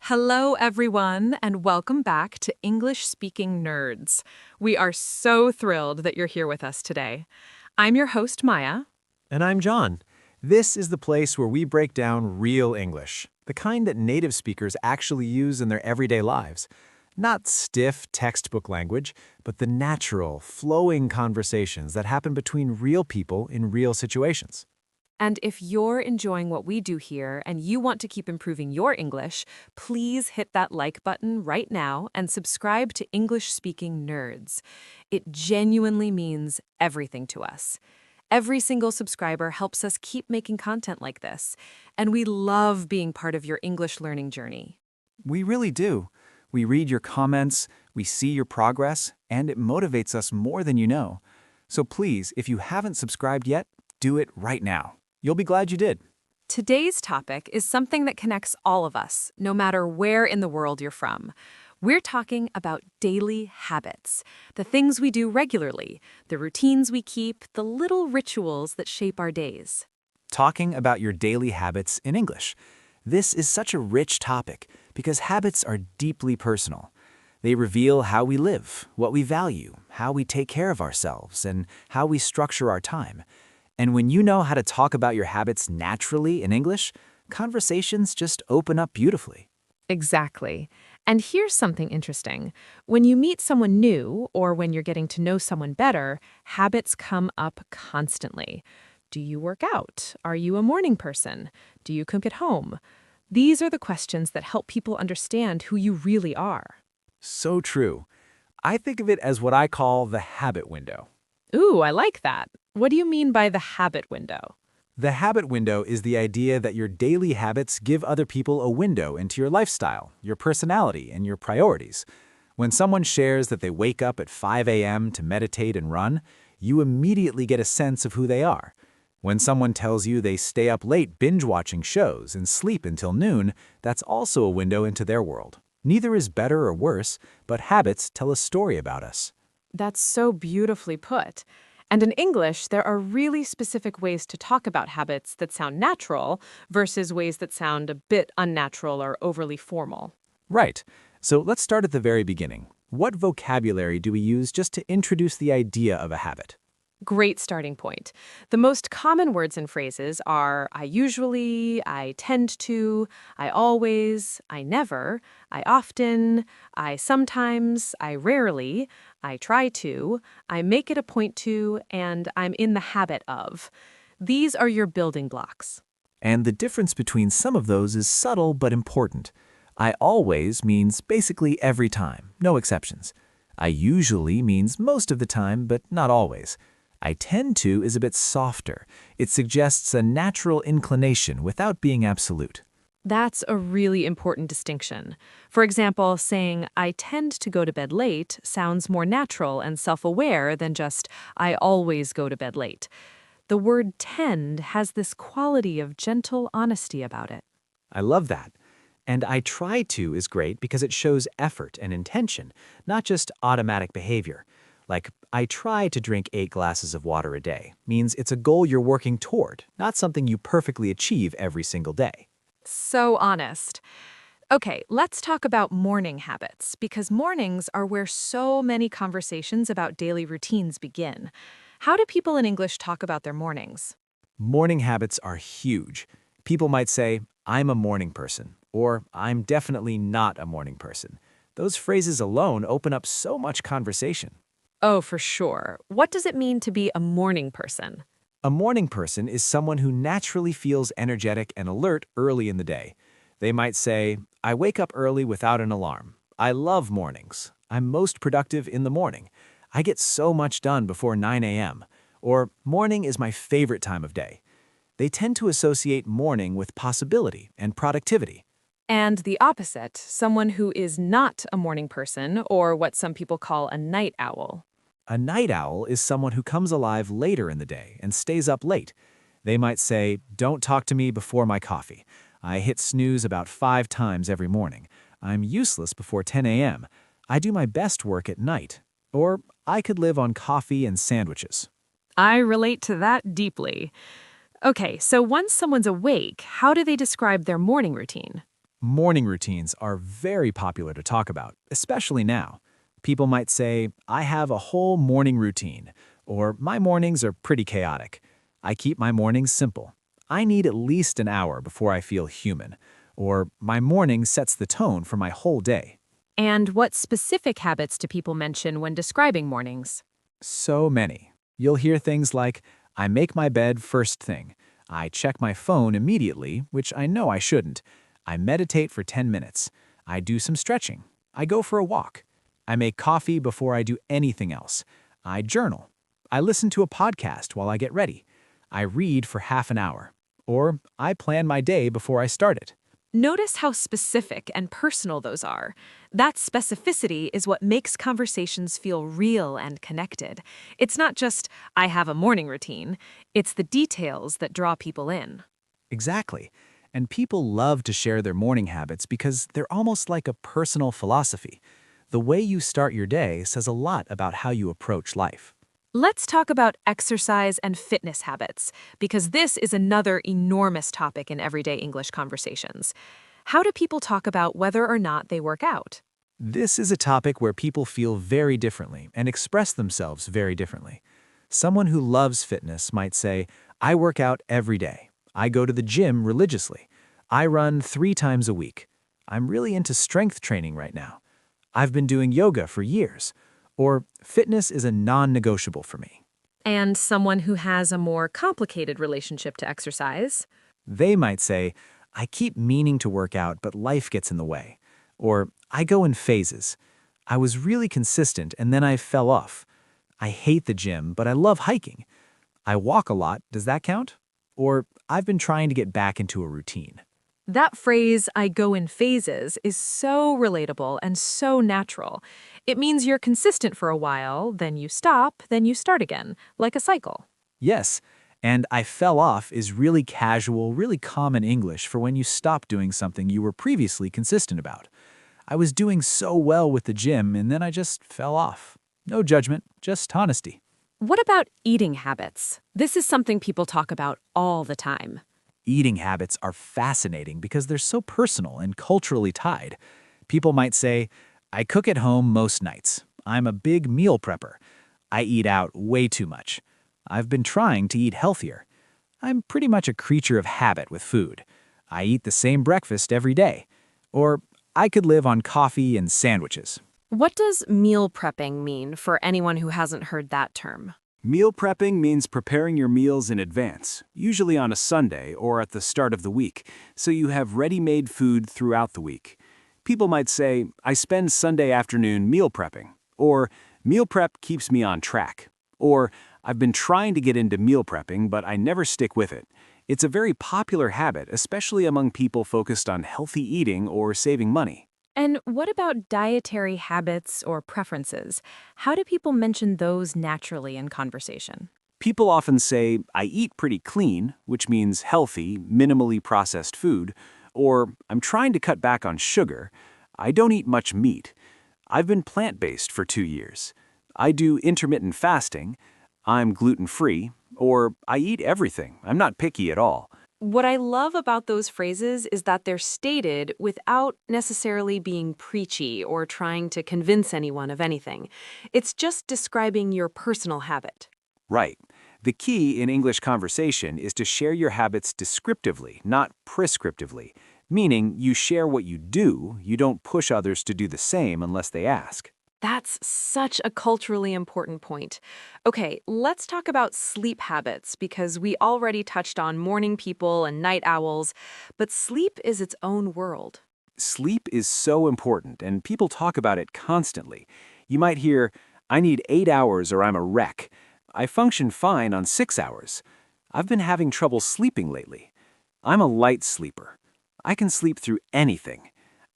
Hello, everyone, and welcome back to English Speaking Nerds. We are so thrilled that you're here with us today. I'm your host, Maya. And I'm John. This is the place where we break down real English, the kind that native speakers actually use in their everyday lives. Not stiff textbook language, but the natural, flowing conversations that happen between real people in real situations. And if you're enjoying what we do here and you want to keep improving your English, please hit that like button right now and subscribe to English Speaking Nerds. It genuinely means everything to us. Every single subscriber helps us keep making content like this, and we love being part of your English learning journey. We really do. We read your comments, we see your progress, and it motivates us more than you know. So please, if you haven't subscribed yet, do it right now. You'll be glad you did. Today's topic is something that connects all of us, no matter where in the world you're from. We're talking about daily habits, the things we do regularly, the routines we keep, the little rituals that shape our days. Talking about your daily habits in English. This is such a rich topic because habits are deeply personal. They reveal how we live, what we value, how we take care of ourselves, and how we structure our time. And when you know how to talk about your habits naturally in English, conversations just open up beautifully. Exactly. And here's something interesting. When you meet someone new, or when you're getting to know someone better, habits come up constantly. Do you work out? Are you a morning person? Do you cook at home? These are the questions that help people understand who you really are. So true. I think of it as what I call the habit window. Ooh, I like that. What do you mean by the habit window? The habit window is the idea that your daily habits give other people a window into your lifestyle, your personality, and your priorities. When someone shares that they wake up at 5 a.m. to meditate and run, you immediately get a sense of who they are. When someone tells you they stay up late binge-watching shows and sleep until noon, that's also a window into their world. Neither is better or worse, but habits tell a story about us. That's so beautifully put. And in English, there are really specific ways to talk about habits that sound natural versus ways that sound a bit unnatural or overly formal. Right. So let's start at the very beginning. What vocabulary do we use just to introduce the idea of a habit? Great starting point. The most common words and phrases are I usually, I tend to, I always, I never, I often, I sometimes, I rarely, I try to, I make it a point to, and I'm in the habit of. These are your building blocks. And the difference between some of those is subtle but important. I always means basically every time, no exceptions. I usually means most of the time, but not always. I tend to is a bit softer. It suggests a natural inclination without being absolute. That's a really important distinction. For example, saying, I tend to go to bed late sounds more natural and self-aware than just, I always go to bed late. The word tend has this quality of gentle honesty about it. I love that. And I try to is great because it shows effort and intention, not just automatic behavior. Like, I try to drink 8 glasses of water a day means it's a goal you're working toward, not something you perfectly achieve every single day. So honest. Okay, let's talk about morning habits, because mornings are where so many conversations about daily routines begin. How do people in English talk about their mornings? Morning habits are huge. People might say, I'm a morning person, or I'm definitely not a morning person. Those phrases alone open up so much conversation. Oh, for sure. What does it mean to be a morning person? A morning person is someone who naturally feels energetic and alert early in the day. They might say, I wake up early without an alarm. I love mornings. I'm most productive in the morning. I get so much done before 9 a.m. Or morning is my favorite time of day. They tend to associate morning with possibility and productivity. And the opposite, someone who is not a morning person, or what some people call a night owl. A night owl is someone who comes alive later in the day and stays up late. They might say, don't talk to me before my coffee. I hit snooze about 5 times every morning. I'm useless before 10 a.m. I do my best work at night. Or I could live on coffee and sandwiches. I relate to that deeply. Okay, so once someone's awake, how do they describe their morning routine? Morning routines are very popular to talk about, especially now. People might say, I have a whole morning routine, or my mornings are pretty chaotic. I keep my mornings simple. I need at least an hour before I feel human, or my morning sets the tone for my whole day. And what specific habits do people mention when describing mornings? So many. You'll hear things like, I make my bed first thing. I check my phone immediately, which I know I shouldn't. I meditate for 10 minutes. I do some stretching. I go for a walk. I make coffee before I do anything else. I journal. I listen to a podcast while I get ready. I read for half an hour. Or I plan my day before I start it. Notice how specific and personal those are. That specificity is what makes conversations feel real and connected. It's not just, I have a morning routine. It's the details that draw people in. Exactly. And people love to share their morning habits because they're almost like a personal philosophy. The way you start your day says a lot about how you approach life. Let's talk about exercise and fitness habits, because this is another enormous topic in everyday English conversations. How do people talk about whether or not they work out? This is a topic where people feel very differently and express themselves very differently. Someone who loves fitness might say, I work out every day. I go to the gym religiously. I run 3 times a week. I'm really into strength training right now. I've been doing yoga for years. Or fitness is a non-negotiable for me. And someone who has a more complicated relationship to exercise? They might say, I keep meaning to work out, but life gets in the way. Or I go in phases. I was really consistent and then I fell off. I hate the gym, but I love hiking. I walk a lot, does that count? Or I've been trying to get back into a routine. That phrase, I go in phases, is so relatable and so natural. It means you're consistent for a while, then you stop, then you start again, like a cycle. Yes, and I fell off is really casual, really common English for when you stop doing something you were previously consistent about. I was doing so well with the gym and then I just fell off. No judgment, just honesty. What about eating habits? This is something people talk about all the time. Eating habits are fascinating because they're so personal and culturally tied. People might say, I cook at home most nights. I'm a big meal prepper. I eat out way too much. I've been trying to eat healthier. I'm pretty much a creature of habit with food. I eat the same breakfast every day. Or I could live on coffee and sandwiches. What does meal prepping mean for anyone who hasn't heard that term? Meal prepping means preparing your meals in advance, usually on a Sunday or at the start of the week, so you have ready-made food throughout the week. People might say, I spend Sunday afternoon meal prepping, or meal prep keeps me on track, or I've been trying to get into meal prepping, but I never stick with it. It's a very popular habit, especially among people focused on healthy eating or saving money. And what about dietary habits or preferences? How do people mention those naturally in conversation? People often say, I eat pretty clean, which means healthy, minimally processed food, or I'm trying to cut back on sugar. I don't eat much meat. I've been plant-based for 2 years. I do intermittent fasting. I'm gluten-free, or I eat everything. I'm not picky at all. What I love about those phrases is that they're stated without necessarily being preachy or trying to convince anyone of anything. It's just describing your personal habit. Right. The key in English conversation is to share your habits descriptively, not prescriptively, meaning you share what you do, you don't push others to do the same unless they ask. That's such a culturally important point. Okay, let's talk about sleep habits because we already touched on morning people and night owls, but sleep is its own world. Sleep is so important, and people talk about it constantly. You might hear, I need 8 hours or I'm a wreck. I function fine on 6 hours. I've been having trouble sleeping lately. I'm a light sleeper. I can sleep through anything.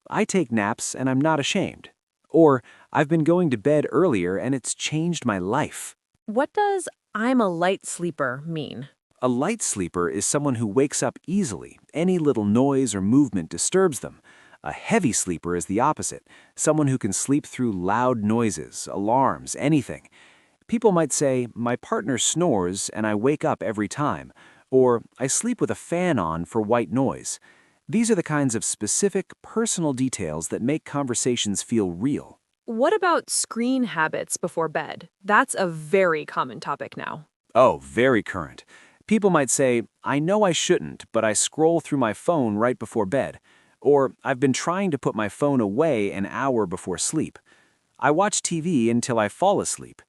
I take naps and I'm not ashamed. Or, I've been going to bed earlier and it's changed my life. What does I'm a light sleeper mean? A light sleeper is someone who wakes up easily. Any little noise or movement disturbs them. A heavy sleeper is the opposite, someone who can sleep through loud noises, alarms, anything. People might say, my partner snores and I wake up every time, or I sleep with a fan on for white noise. These are the kinds of specific, personal details that make conversations feel real. What about screen habits before bed? That's a very common topic now. Oh, very current. People might say, I know I shouldn't, but I scroll through my phone right before bed. Or, I've been trying to put my phone away an hour before sleep. I watch TV until I fall asleep.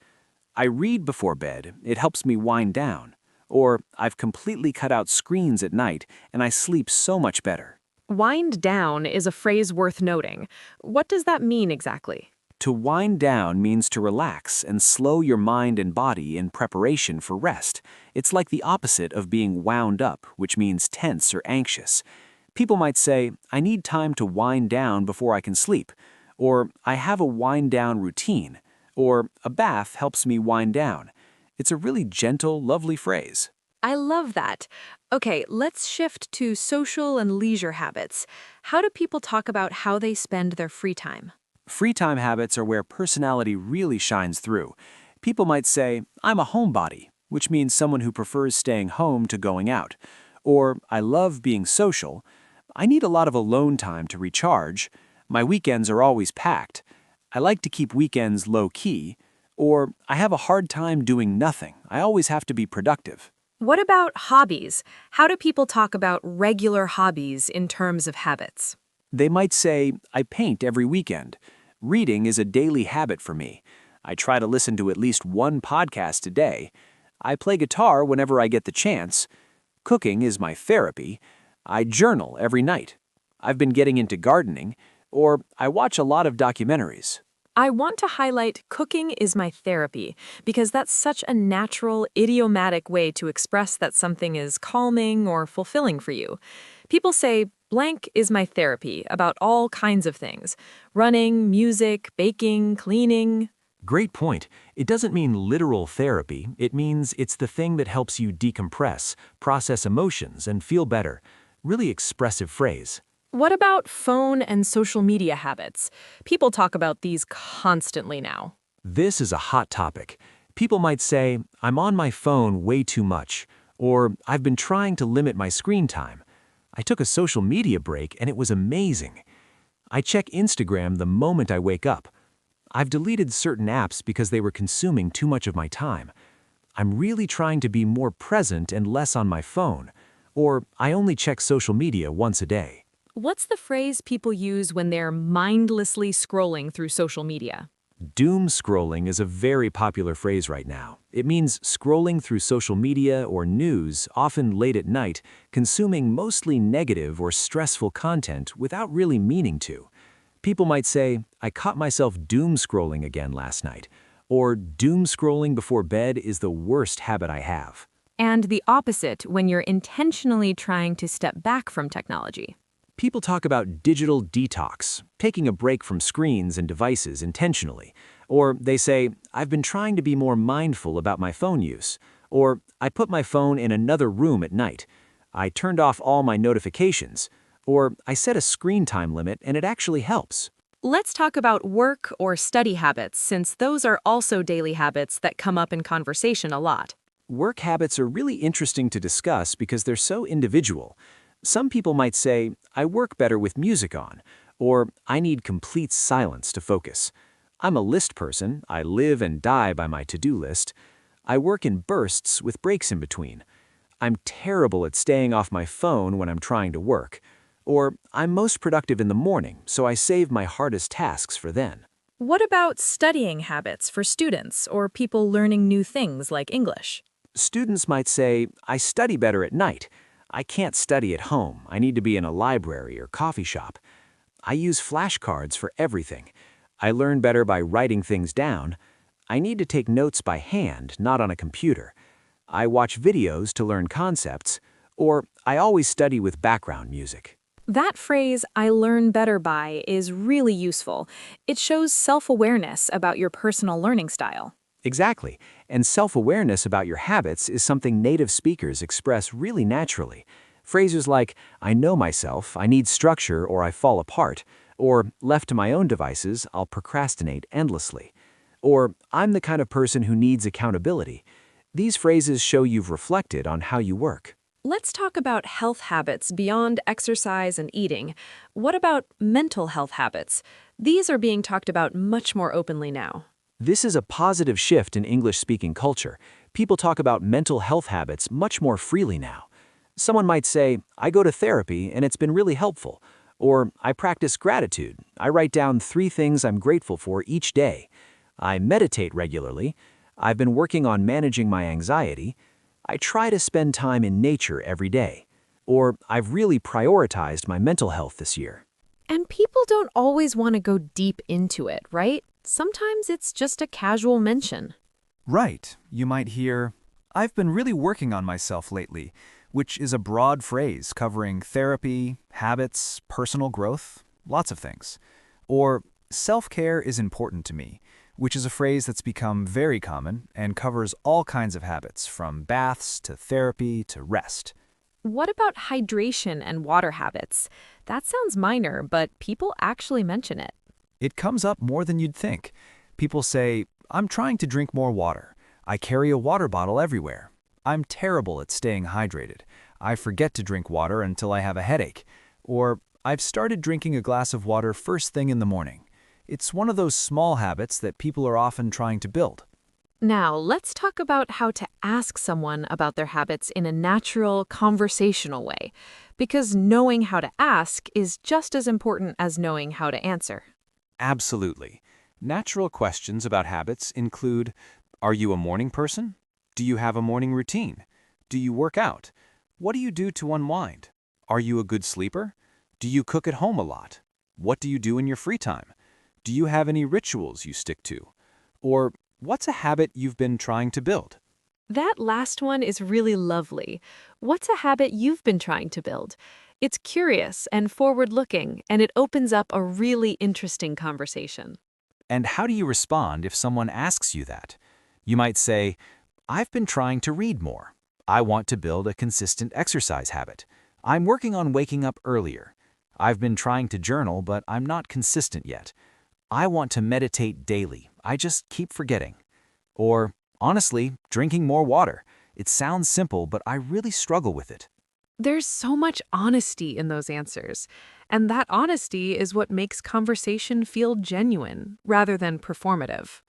I read before bed, it helps me wind down. Or, I've completely cut out screens at night and I sleep so much better. Wind down is a phrase worth noting. What does that mean exactly? To wind down means to relax and slow your mind and body in preparation for rest. It's like the opposite of being wound up, which means tense or anxious. People might say, I need time to wind down before I can sleep, or I have a wind down routine, or a bath helps me wind down. It's a really gentle, lovely phrase. I love that. Okay, let's shift to social and leisure habits. How do people talk about how they spend their free time? Free time habits are where personality really shines through. People might say, I'm a homebody, which means someone who prefers staying home to going out. Or, I love being social. I need a lot of alone time to recharge. My weekends are always packed. I like to keep weekends low-key. Or, I have a hard time doing nothing. I always have to be productive. What about hobbies? How do people talk about regular hobbies in terms of habits? They might say, I paint every weekend. Reading is a daily habit for me. I try to listen to at least one podcast a day. I play guitar whenever I get the chance. Cooking is my therapy. I journal every night. I've been getting into gardening, or I watch a lot of documentaries. I want to highlight cooking is my therapy because that's such a natural, idiomatic way to express that something is calming or fulfilling for you. People say, blank is my therapy about all kinds of things. Running, music, baking, cleaning. Great point. It doesn't mean literal therapy. It means it's the thing that helps you decompress, process emotions, and feel better. Really expressive phrase. What about phone and social media habits? People talk about these constantly now. This is a hot topic. People might say, I'm on my phone way too much, or I've been trying to limit my screen time. I took a social media break and it was amazing. I check Instagram the moment I wake up. I've deleted certain apps because they were consuming too much of my time. I'm really trying to be more present and less on my phone. Or I only check social media once a day. What's the phrase people use when they're mindlessly scrolling through social media? Doom scrolling is a very popular phrase right now. It means scrolling through social media or news, often late at night, consuming mostly negative or stressful content without really meaning to. People might say, I caught myself doom scrolling again last night, or doom scrolling before bed is the worst habit I have. And the opposite when you're intentionally trying to step back from technology. People talk about digital detox, taking a break from screens and devices intentionally. Or they say, I've been trying to be more mindful about my phone use. Or I put my phone in another room at night. I turned off all my notifications. Or I set a screen time limit and it actually helps. Let's talk about work or study habits, since those are also daily habits that come up in conversation a lot. Work habits are really interesting to discuss because they're so individual. Some people might say, I work better with music on, or I need complete silence to focus. I'm a list person. I live and die by my to-do list. I work in bursts with breaks in between. I'm terrible at staying off my phone when I'm trying to work. Or I'm most productive in the morning, so I save my hardest tasks for then. What about studying habits for students or people learning new things like English? Students might say, I study better at night. I can't study at home. I need to be in a library or coffee shop. I use flashcards for everything. I learn better by writing things down. I need to take notes by hand, not on a computer. I watch videos to learn concepts, or I always study with background music. That phrase, I learn better by, is really useful. It shows self-awareness about your personal learning style. Exactly, and self-awareness about your habits is something native speakers express really naturally. Phrases like, I know myself, I need structure or I fall apart, or left to my own devices, I'll procrastinate endlessly, or I'm the kind of person who needs accountability. These phrases show you've reflected on how you work. Let's talk about health habits beyond exercise and eating. What about mental health habits? These are being talked about much more openly now. This is a positive shift in English-speaking culture. People talk about mental health habits much more freely now. Someone might say, I go to therapy and it's been really helpful. Or, I practice gratitude. I write down 3 things I'm grateful for each day. I meditate regularly. I've been working on managing my anxiety. I try to spend time in nature every day. Or, I've really prioritized my mental health this year. And people don't always want to go deep into it, right? Sometimes it's just a casual mention. Right. You might hear, I've been really working on myself lately, which is a broad phrase covering therapy, habits, personal growth, lots of things. Or, self-care is important to me, which is a phrase that's become very common and covers all kinds of habits, from baths to therapy to rest. What about hydration and water habits? That sounds minor, but people actually mention it. It comes up more than you'd think. People say, I'm trying to drink more water. I carry a water bottle everywhere. I'm terrible at staying hydrated. I forget to drink water until I have a headache. Or, I've started drinking a glass of water first thing in the morning. It's one of those small habits that people are often trying to build. Now, let's talk about how to ask someone about their habits in a natural, conversational way, because knowing how to ask is just as important as knowing how to answer. Absolutely. Natural questions about habits include, are you a morning person? Do you have a morning routine? Do you work out? What do you do to unwind? Are you a good sleeper? Do you cook at home a lot? What do you do in your free time? Do you have any rituals you stick to? Or, what's a habit you've been trying to build? That last one is really lovely. What's a habit you've been trying to build? It's curious and forward-looking, and it opens up a really interesting conversation. And how do you respond if someone asks you that? You might say, I've been trying to read more. I want to build a consistent exercise habit. I'm working on waking up earlier. I've been trying to journal, but I'm not consistent yet. I want to meditate daily. I just keep forgetting. Or, honestly, drinking more water. It sounds simple, but I really struggle with it. There's so much honesty in those answers, and that honesty is what makes conversation feel genuine rather than performative.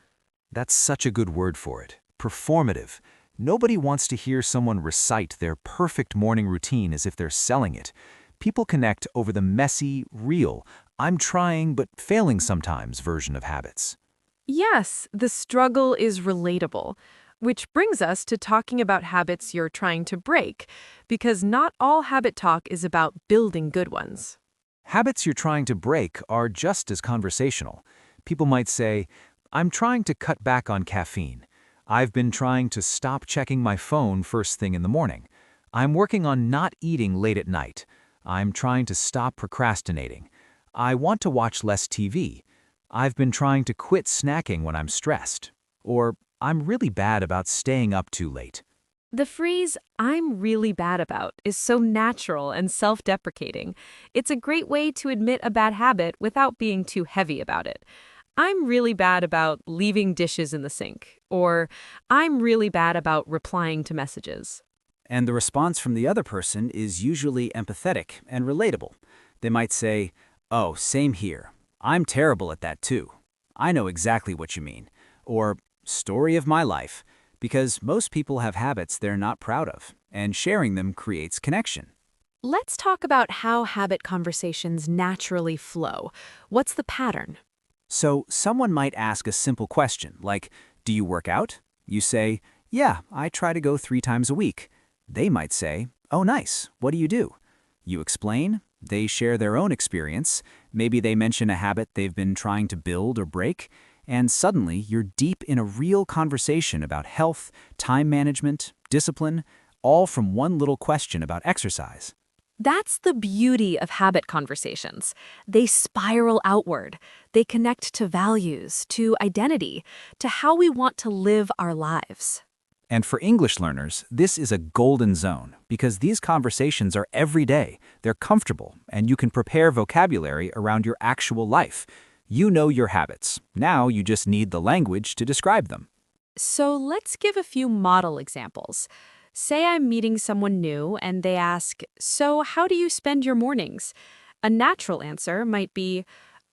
That's such a good word for it. Performative. Nobody wants to hear someone recite their perfect morning routine as if they're selling it. People connect over the messy, real, I'm trying but failing sometimes version of habits. Yes, the struggle is relatable, which brings us to talking about habits you're trying to break, because not all habit talk is about building good ones. Habits you're trying to break are just as conversational. People might say, I'm trying to cut back on caffeine. I've been trying to stop checking my phone first thing in the morning. I'm working on not eating late at night. I'm trying to stop procrastinating. I want to watch less TV. I've been trying to quit snacking when I'm stressed. Or, I'm really bad about staying up too late. The phrase, I'm really bad about, is so natural and self-deprecating. It's a great way to admit a bad habit without being too heavy about it. I'm really bad about leaving dishes in the sink, or I'm really bad about replying to messages. And the response from the other person is usually empathetic and relatable. They might say, oh, same here. I'm terrible at that too. I know exactly what you mean. Or, story of my life. Because most people have habits they're not proud of, and sharing them creates connection. Let's talk about how habit conversations naturally flow. What's the pattern? So someone might ask a simple question like, do you work out? You say, yeah, I try to go 3 times a week. They might say, oh nice, what do you do? You explain, they share their own experience, maybe they mention a habit they've been trying to build or break, and suddenly you're deep in a real conversation about health, time management, discipline, all from one little question about exercise. That's the beauty of habit conversations. They spiral outward. They connect to values, to identity, to how we want to live our lives. And for English learners, this is a golden zone because these conversations are every day. They're comfortable, and you can prepare vocabulary around your actual life. You know your habits. Now you just need the language to describe them. So let's give a few model examples. Say I'm meeting someone new and they ask, "So, how do you spend your mornings?" A natural answer might be,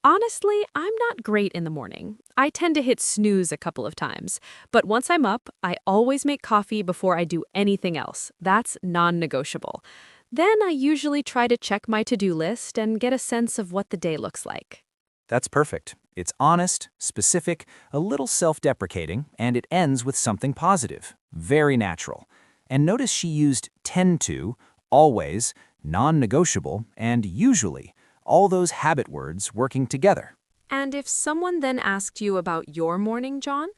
"Honestly, I'm not great in the morning. I tend to hit snooze a couple of times. But once I'm up, I always make coffee before I do anything else. That's non-negotiable. Then I usually try to check my to-do list and get a sense of what the day looks like." That's perfect. It's honest, specific, a little self-deprecating, and it ends with something positive. Very natural. And notice she used tend to, always, non-negotiable, and usually, all those habit words working together. And if someone then asked you about your morning, John?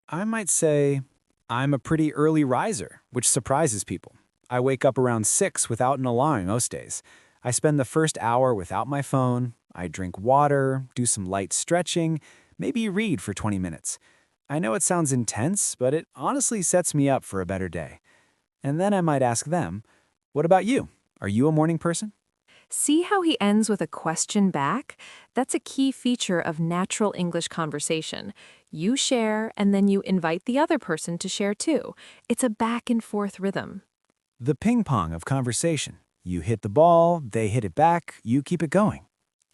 I might say, I'm a pretty early riser, which surprises people. I wake up around 6 without an alarm most days. I spend the first hour without my phone. I drink water, do some light stretching, maybe read for 20 minutes. I know it sounds intense, but it honestly sets me up for a better day. And then I might ask them, what about you? Are you a morning person? See how he ends with a question back? That's a key feature of natural English conversation. You share, and then you invite the other person to share too. It's a back and forth rhythm. The ping pong of conversation. You hit the ball, they hit it back, you keep it going.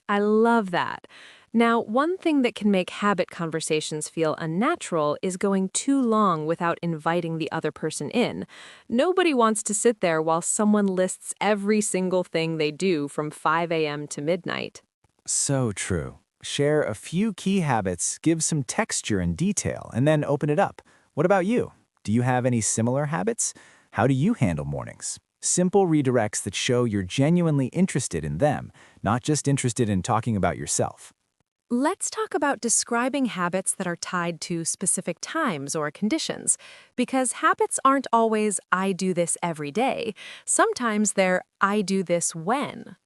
I love that. Now, one thing that can make habit conversations feel unnatural is going too long without inviting the other person in. Nobody wants to sit there while someone lists every single thing they do from 5 a.m. to midnight. So true. Share a few key habits, give some texture and detail, and then open it up. What about you? Do you have any similar habits? How do you handle mornings? Simple redirects that show you're genuinely interested in them, not just interested in talking about yourself. Let's talk about describing habits that are tied to specific times or conditions, because habits aren't always "I do this every day." Sometimes they're "I do this when."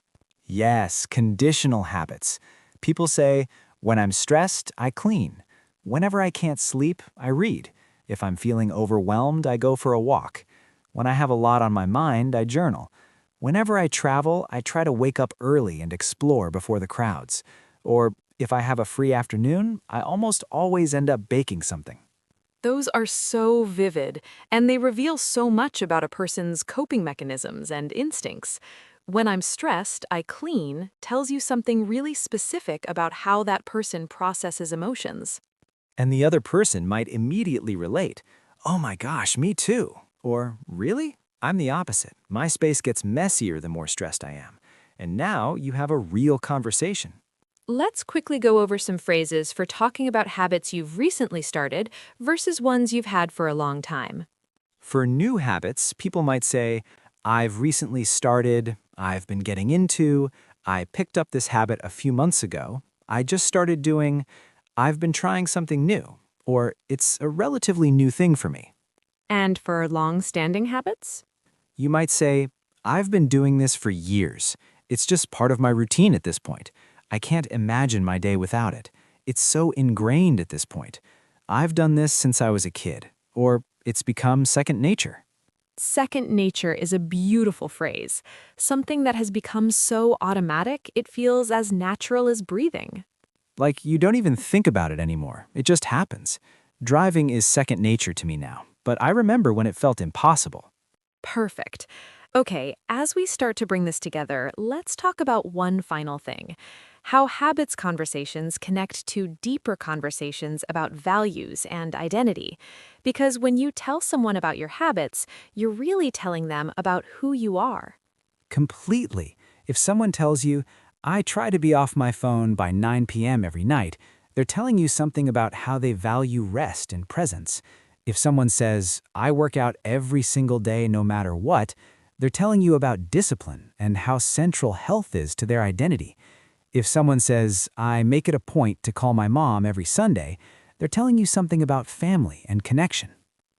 Yes, conditional habits. People say, when I'm stressed, I clean. Whenever I can't sleep, I read. If I'm feeling overwhelmed, I go for a walk. When I have a lot on my mind, I journal. Whenever I travel, I try to wake up early and explore before the crowds. Or if I have a free afternoon, I almost always end up baking something. Those are so vivid, and they reveal so much about a person's coping mechanisms and instincts. "When I'm stressed, I clean" tells you something really specific about how that person processes emotions. And the other person might immediately relate. Oh my gosh, me too. Or, really? I'm the opposite. My space gets messier the more stressed I am. And now you have a real conversation. Let's quickly go over some phrases for talking about habits you've recently started versus ones you've had for a long time. For new habits, people might say, I've recently started, I've been getting into, I picked up this habit a few months ago, I just started doing, I've been trying something new, or it's a relatively new thing for me. And for long-standing habits? You might say, I've been doing this for years. It's just part of my routine at this point. I can't imagine my day without it. It's so ingrained at this point. I've done this since I was a kid. Or it's become second nature. Second nature is a beautiful phrase, something that has become so automatic it feels as natural as breathing. Like you don't even think about it anymore. It just happens. Driving is second nature to me now, but I remember when it felt impossible. Perfect. Okay, as we start to bring this together, let's talk about one final thing. How habits conversations connect to deeper conversations about values and identity. Because when you tell someone about your habits, you're really telling them about who you are. Completely. If someone tells you, I try to be off my phone by 9 p.m. every night, they're telling you something about how they value rest and presence. If someone says, I work out every single day no matter what, they're telling you about discipline and how central health is to their identity. If someone says, I make it a point to call my mom every Sunday, they're telling you something about family and connection.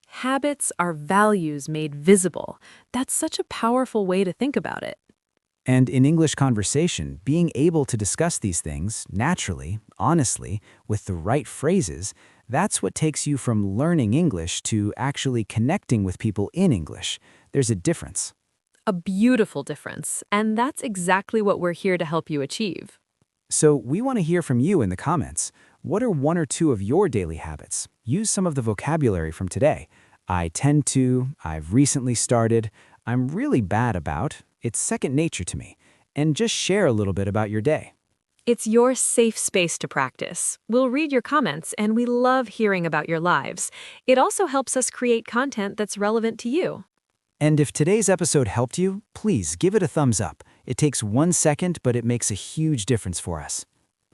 Habits are values made visible. That's such a powerful way to think about it. And in English conversation, being able to discuss these things naturally, honestly, with the right phrases, that's what takes you from learning English to actually connecting with people in English. There's a difference. A beautiful difference, and that's exactly what we're here to help you achieve. So we want to hear from you in the comments. What are one or two of your daily habits? Use some of the vocabulary from today. I tend to, I've recently started, I'm really bad about, it's second nature to me, and just share a little bit about your day. It's your safe space to practice. We'll read your comments, and we love hearing about your lives. It also helps us create content that's relevant to you. And if today's episode helped you, please give it a thumbs up. It takes 1 second, but it makes a huge difference for us.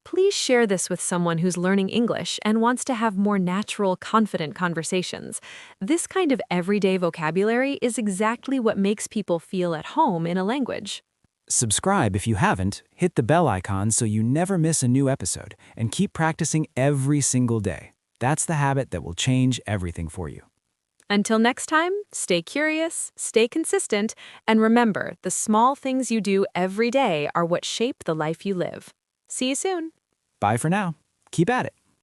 Please share this with someone who's learning English and wants to have more natural, confident conversations. This kind of everyday vocabulary is exactly what makes people feel at home in a language. Subscribe if you haven't, hit the bell icon so you never miss a new episode, and keep practicing every single day. That's the habit that will change everything for you. Until next time, stay curious, stay consistent, and remember, the small things you do every day are what shape the life you live. See you soon. Bye for now. Keep at it.